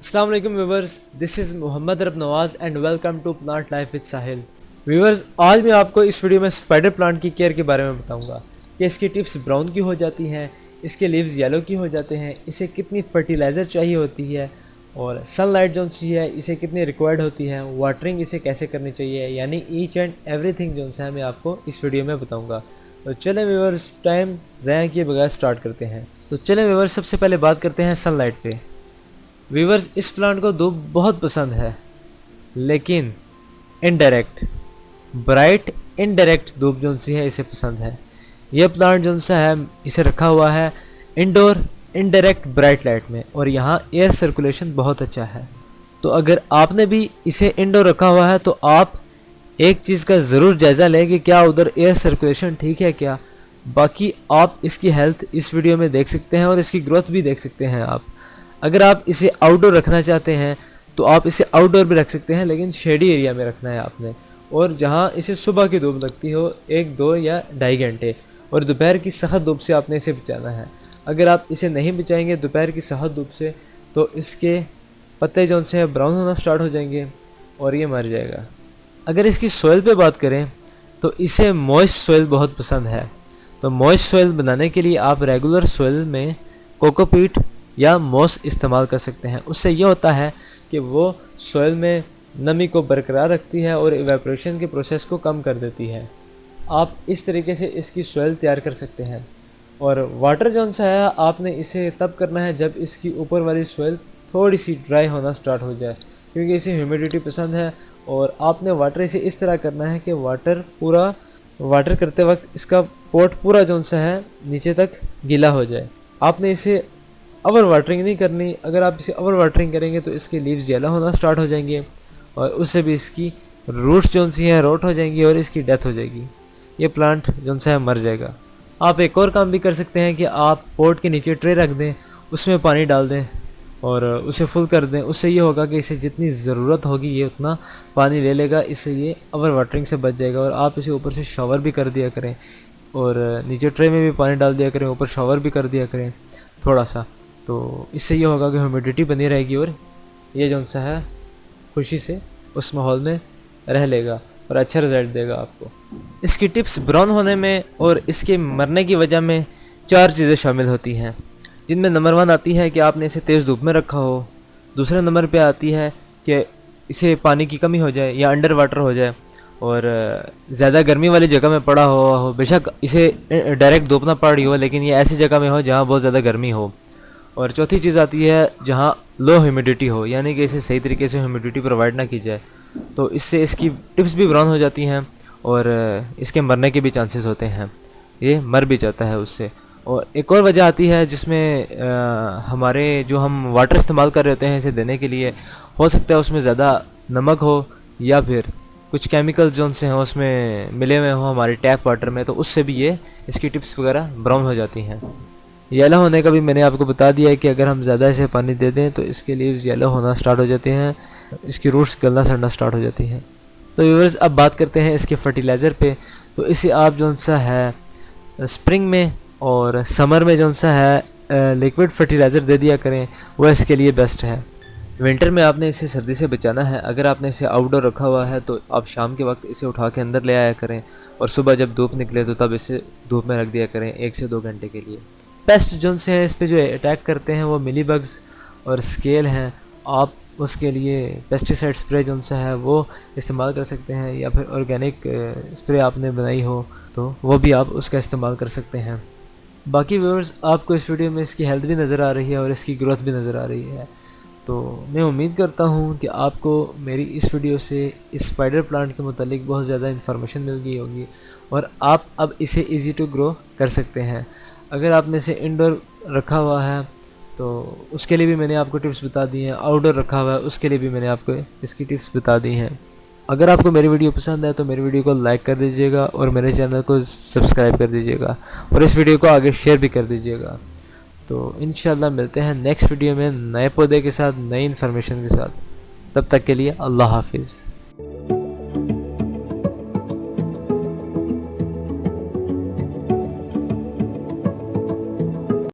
अस्सलाम वालेकुम viewers, this is Mohammad Rab Nawaz and welcome to plant life with Sahil. Viewers, आज मैं आपको इस वीडियो में स्पाइडर प्लांट की केयर के बारे में बताऊंगा कि इसकी टिप्स ब्राउन की हो जाती हैं, इसके लीव्स येलो की हो जाते हैं, इसे कितनी फर्टिलाइज़र चाहिए होती है और सनलाइट जो सी है इसे कितनी रिक्वायर्ड होती है, वाटरिंग इसे कैसे करनी चाहिए, यानी ईच एंड एवरीथिंग जो है मैं आपको इस वीडियो में बताऊँगा। तो चलें व्यूवर्स, टाइम ज़ाया किए बगैर स्टार्ट करते हैं। तो चलें व्यूवर्स, सबसे पहले बात करते हैं सनलाइट पे। वीवर्स, इस प्लांट को धूप बहुत पसंद है, लेकिन इनडायरेक्ट ब्राइट इनडायरेक्ट धूप जो सी है इसे पसंद है। यह प्लांट जो सा है इसे रखा हुआ है इंडोर इनडायरेक्ट ब्राइट लाइट में, और यहाँ एयर सर्कुलेशन बहुत अच्छा है। तो अगर आपने भी इसे इंडोर रखा हुआ है तो आप एक चीज़ का ज़रूर जायज़ा लें कि क्या उधर एयर सर्कुलेशन ठीक है क्या। बाकी आप इसकी हेल्थ इस वीडियो में देख सकते हैं और इसकी ग्रोथ भी देख सकते हैं आप। अगर आप इसे आउटडोर रखना चाहते हैं तो आप इसे आउटडोर भी रख सकते हैं, लेकिन शेडी एरिया में रखना है आपने, और जहां इसे सुबह की धूप लगती हो 1, 2 या 2.5 घंटे, और दोपहर की सख्त धूप से आपने इसे बचाना है। अगर आप इसे नहीं बचाएंगे दोपहर की सख्त धूप से तो इसके पत्ते जो से ब्राउन होना स्टार्ट हो जाएंगे और ये मर जाएगा। अगर इसकी सॉइल पे बात करें तो इसे मॉइस्ट सॉइल बहुत पसंद है। तो मॉइस्ट सॉइल बनाने के लिए आप रेगुलर सॉइल में कोकोपीट या मॉस इस्तेमाल कर सकते हैं। उससे ये होता है कि वो सॉइल में नमी को बरकरार रखती है और इवेपोरेशन के प्रोसेस को कम कर देती है। आप इस तरीके से इसकी सॉइल तैयार कर सकते हैं। और वाटर जौन सा है आपने इसे तब करना है जब इसकी ऊपर वाली सॉइल थोड़ी सी ड्राई होना स्टार्ट हो जाए, क्योंकि इसे ह्यूमिडिटी पसंद है। और आपने वाटर इसे इस तरह करना है कि वाटर करते वक्त इसका पोट पूरा जौन सा है नीचे तक गीला हो जाए। आपने इसे ओवर वाटरिंग नहीं करनी। अगर आप इसे ओवर वाटरिंग करेंगे तो इसके लीव्स येलो होना स्टार्ट हो जाएंगे और उससे भी इसकी रूट्स जो सी हैं रोट हो जाएंगी और इसकी डेथ हो जाएगी। ये प्लांट जो सा है मर जाएगा। आप एक और काम भी कर सकते हैं कि आप पोट के नीचे ट्रे रख दें, उसमें पानी डाल दें और उसे फुल कर दें। उससे ये होगा कि इसे जितनी ज़रूरत होगी ये उतना पानी ले लेगा, इससे ये ओवर वाटरिंग से बच जाएगा। और आप इसे ऊपर से शावर भी कर दिया करें और नीचे ट्रे में भी पानी डाल दिया करें, ऊपर शावर भी कर दिया करें थोड़ा सा। तो इससे ये होगा कि ह्यूमिडिटी बनी रहेगी और ये जो सा है खुशी से उस माहौल में रह लेगा और अच्छा रिजल्ट देगा आपको। इसकी टिप्स ब्राउन होने में और इसके मरने की वजह में 4 चीज़ें शामिल होती हैं, जिनमें नंबर 1 आती है कि आपने इसे तेज़ धूप में रखा हो। दूसरे नंबर पे आती है कि इसे पानी की कमी हो जाए या अंडर वाटर हो जाए और ज़्यादा गर्मी वाली जगह में पड़ा हो। बेशक इसे डायरेक्ट धूप ना पड़ रही हो, लेकिन ये ऐसी जगह में हो जहाँ बहुत ज़्यादा गर्मी हो। और चौथी चीज़ आती है जहाँ लो ह्यूमिडिटी हो, यानी कि इसे सही तरीके से ह्यूमिडिटी प्रोवाइड ना की जाए, तो इससे इसकी टिप्स भी ब्राउन हो जाती हैं और इसके मरने के भी चांसेस होते हैं, ये मर भी जाता है उससे। और एक और वजह आती है जिसमें हमारे जो हम वाटर इस्तेमाल कर रहे होते हैं इसे देने के लिए, हो सकता है उसमें ज़्यादा नमक हो या फिर कुछ केमिकल्स जो से हैं उसमें मिले हुए हों हमारे टैप वाटर में, तो उससे भी ये इसकी टिप्स वगैरह ब्राउन हो जाती हैं। येलो होने का भी मैंने आपको बता दिया है कि अगर हम ज़्यादा इसे पानी दे दें तो इसके लीव्स येलो होना स्टार्ट हो जाते हैं, इसकी रूट्स गलना सड़ना स्टार्ट हो जाती हैं। तो व्यूअर्स, अब बात करते हैं इसके फर्टिलाइज़र पे। तो इसे आप जो सा है स्प्रिंग में और समर में जो सा है लिक्विड फर्टिलाइज़र दे दिया करें, वह इसके लिए बेस्ट है। विंटर में आपने इसे सर्दी से बचाना है। अगर आपने इसे आउटडोर रखा हुआ है तो आप शाम के वक्त इसे उठा के अंदर ले आया करें और सुबह जब धूप निकले तो तब इसे धूप में रख दिया करें 1 से 2 घंटे के लिए। पेस्ट जो से हैं इस पे जो अटैक करते हैं वो मिली बग्स और स्केल हैं। आप उसके लिए पेस्टिसाइड स्प्रे जो सा है वो इस्तेमाल कर सकते हैं, या फिर ऑर्गेनिक स्प्रे आपने बनाई हो तो वो भी आप उसका इस्तेमाल कर सकते हैं। बाकी व्यूअर्स, आपको इस वीडियो में इसकी हेल्थ भी नज़र आ रही है और इसकी ग्रोथ भी नज़र आ रही है। तो मैं उम्मीद करता हूँ कि आपको मेरी इस वीडियो से इस स्पाइडर प्लांट के मुतालिक बहुत ज़्यादा इन्फॉर्मेशन मिल गई होगी और आप अब इसे ईज़ी टू ग्रो कर सकते हैं। अगर आपने इसे इंडोर रखा हुआ है तो उसके लिए भी मैंने आपको टिप्स बता दी हैं, आउटडोर रखा हुआ है उसके लिए भी मैंने आपको इसकी टिप्स बता दी हैं। अगर आपको मेरी वीडियो पसंद है तो मेरी वीडियो को लाइक कर दीजिएगा और मेरे चैनल को सब्सक्राइब कर दीजिएगा और इस वीडियो को आगे शेयर भी कर दीजिएगा। तो इंशाल्लाह मिलते हैं नेक्स्ट वीडियो में नए पौधे के साथ, नई इन्फॉर्मेशन के साथ। तब तक के लिए अल्लाह हाफिज़।